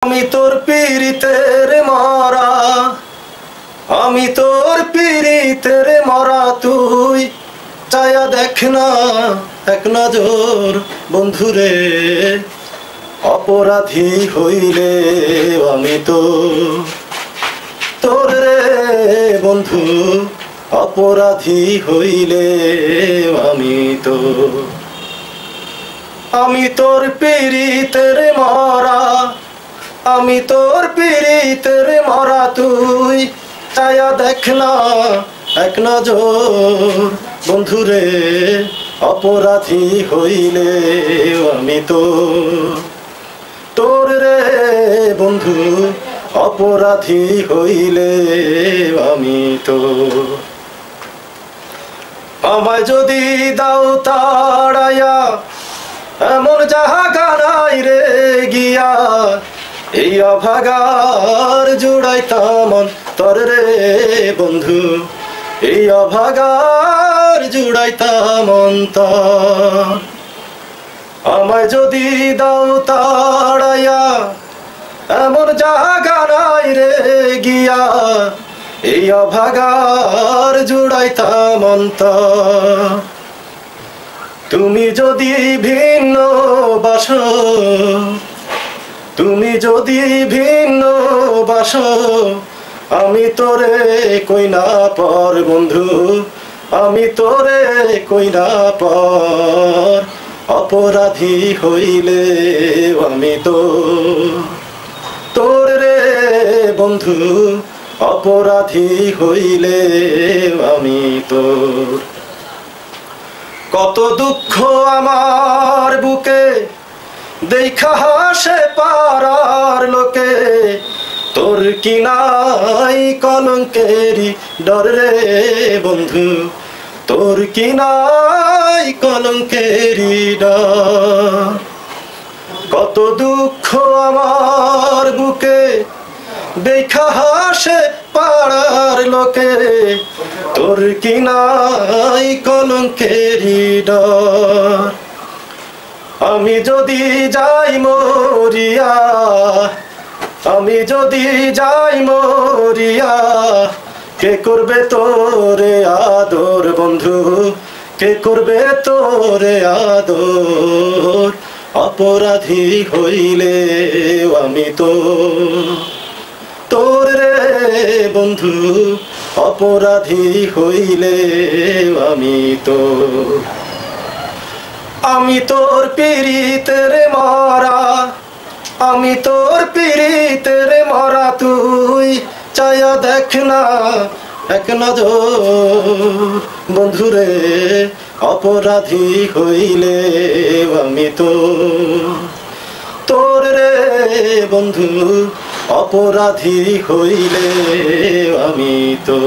আমি তোর পীড়িতের মরা, আমি তোর পীড়িতের মরা, তুই চায়া দেখ না এক নজর বন্ধুরে। অপরাধী হইলে আমি তো তোর রে বন্ধু, অপরাধী হইলে আমি তো। আমি তোর পীড়িতের মরা, আমি তোর পীড়িতের মরা, তুই চায়া দেখ না এক নজর বন্ধুরে। অপরাধী হইলে আমি তো তোর রে বন্ধু, অপরাধী হইলে আমি তো। আমায় যদি দাও তাড়াইয়া এমন জায়গা নাই রে গিয়া, এই অভাগার জুড়াইতাম অন্তর রে বন্ধু, এই অভাগার জুড়াইতাম অন্তর। আমায় যদি দাও তাড়াইয়া এমন জায়গা নাই রে গিয়া, এই অভাগার জুড়াইতাম অন্তর। তুমি যদি ভিন্ন বাসো, তুমি যদি ভিন্ন বাসো, আমি তোরে কই না পর বন্ধু, আমি তোরে কই না পর। অপরাধী হইলে আমি তো তোর রে বন্ধু, অপরাধী হইলে আমি তোর। কত দুঃখ আমার বুকে দেখা হাসে পাড়ার লোকে, তোর কি নাই কলঙ্কেরি ডর রে বন্ধু, তোর কি নাই কলঙ্কেরি ডর। কত দুঃখ আমার বুকে দেখা হাসে পাড়ার লোকে, তোর কি নাই কলঙ্কেরি ডর। আমি যদি যাই মরিয়া, আমি যদি যাই মরিয়া, কে করবে তোরে আদর বন্ধু, কে করবে তোরে আদর। অপরাধী হইলে আমি তো তোর রে বন্ধু, অপরাধী হইলে আমি তো। আমি তোর পীড়িতের মরা, আমি তোর পীড়িতের মরা, তুই চায়া দেখ না এক নজর বন্ধুরে। অপরাধী হইলে আমি তো তোর রে বন্ধু, অপরাধী হইলে আমি তো।